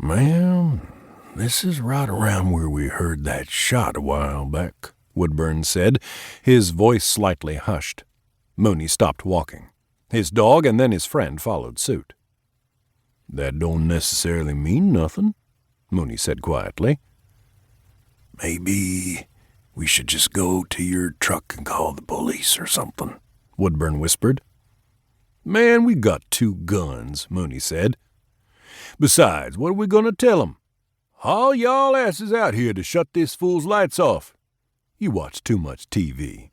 "Man, this is right around where we heard that shot a while back," Woodburn said, his voice slightly hushed. Mooney stopped walking. His dog and then his friend followed suit. "That don't necessarily mean nothing," Mooney said quietly. "Maybe we should just go to your truck and call the police or something," Woodburn whispered. "Man, we got 2 guns," Mooney said. "Besides, what are we going to tell 'em? Haul y'all asses out here to shut this fool's lights off. You watch too much TV."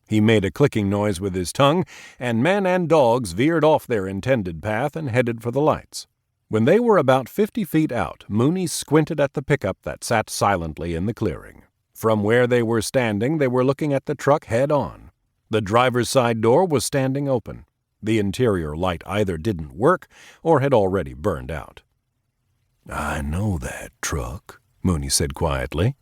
He made a clicking noise with his tongue, and men and dogs veered off their intended path and headed for the lights. When they were about 50 feet out, Mooney squinted at the pickup that sat silently in the clearing. From where they were standing, they were looking at the truck head-on. The driver's side door was standing open. The interior light either didn't work or had already burned out. "I know that truck," Mooney said quietly.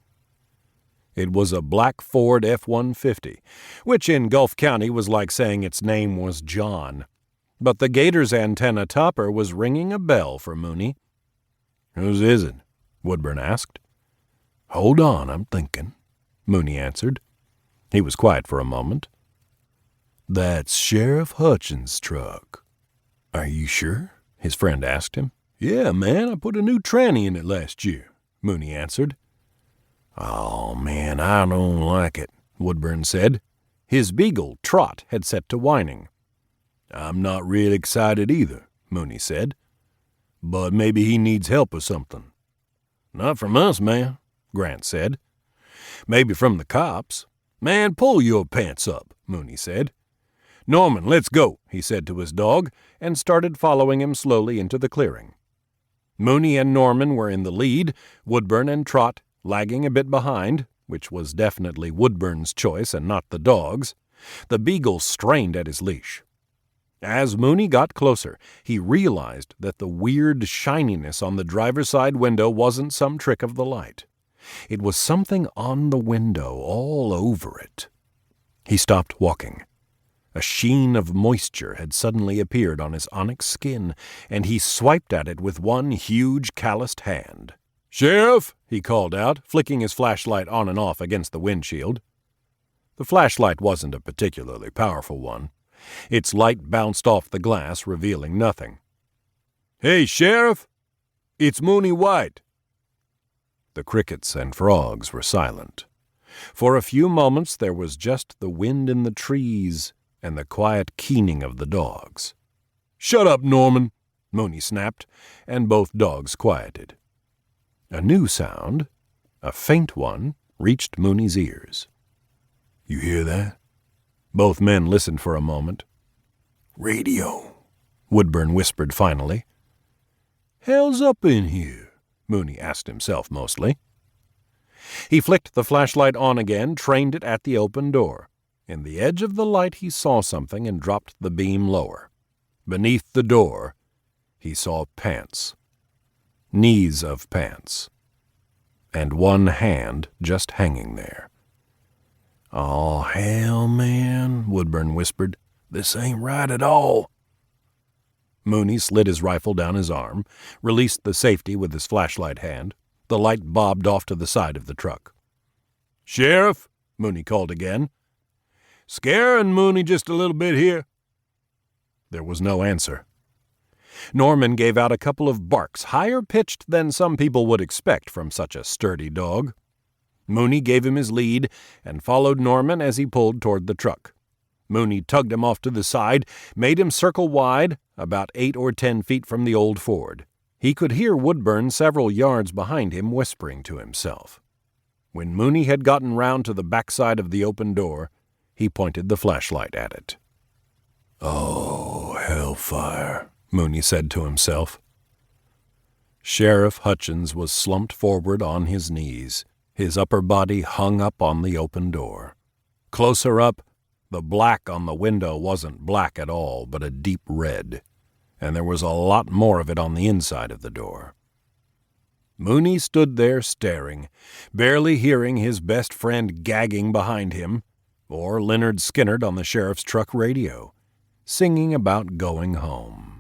It was a black Ford F-150, which in Gulf County was like saying its name was John. But the gator's antenna topper was ringing a bell for Mooney. "Whose is it?" Woodburn asked. "Hold on, I'm thinking," Mooney answered. He was quiet for a moment. "That's Sheriff Hutchins' truck." "Are you sure?" his friend asked him. "Yeah, man, I put a new tranny in it last year," Mooney answered. "Oh, man, I don't like it," Woodburn said. His beagle, Trot, had set to whining. "I'm not real excited either," Mooney said. "But maybe he needs help or something." "Not from us, man," Grant said. "Maybe from the cops." "Man, pull your pants up," Mooney said. "Norman, let's go," he said to his dog, and started following him slowly into the clearing. Mooney and Norman were in the lead, Woodburn and Trot lagging a bit behind, which was definitely Woodburn's choice and not the dog's. The beagle strained at his leash. As Mooney got closer, he realized that the weird shininess on the driver's side window wasn't some trick of the light. It was something on the window, all over it. He stopped walking. A sheen of moisture had suddenly appeared on his onyx skin, and he swiped at it with one huge calloused hand. "Sheriff!" he called out, flicking his flashlight on and off against the windshield. The flashlight wasn't a particularly powerful one. Its light bounced off the glass, revealing nothing. "Hey, Sheriff! It's Mooney White." The crickets and frogs were silent. For a few moments there was just the wind in the trees and the quiet keening of the dogs. "Shut up, Norman," Mooney snapped, and both dogs quieted. A new sound, a faint one, reached Mooney's ears. "You hear that?" Both men listened for a moment. "Radio," Woodburn whispered finally. "Hell's up in here?" Mooney asked himself mostly. He flicked the flashlight on again, trained it at the open door. In the edge of the light he saw something and dropped the beam lower. Beneath the door he saw pants. Knees of pants. And one hand just hanging there. "Oh, hell, man," Woodburn whispered. "This ain't right at all." Mooney slid his rifle down his arm, released the safety with his flashlight hand. The light bobbed off to the side of the truck. "Sheriff," Mooney called again. "Scaring Mooney just a little bit here." There was no answer. Norman gave out a couple of barks, higher pitched than some people would expect from such a sturdy dog. Mooney gave him his lead and followed Norman as he pulled toward the truck. Mooney tugged him off to the side, made him circle wide, about 8 or 10 feet from the old Ford. He could hear Woodburn several yards behind him whispering to himself. When Mooney had gotten round to the backside of the open door, he pointed the flashlight at it. "Oh, hellfire," Mooney said to himself. Sheriff Hutchins was slumped forward on his knees, his upper body hung up on the open door. Closer up, the black on the window wasn't black at all, but a deep red, and there was a lot more of it on the inside of the door. Mooney stood there staring, barely hearing his best friend gagging behind him, or Leonard Skinnard on the sheriff's truck radio, singing about going home.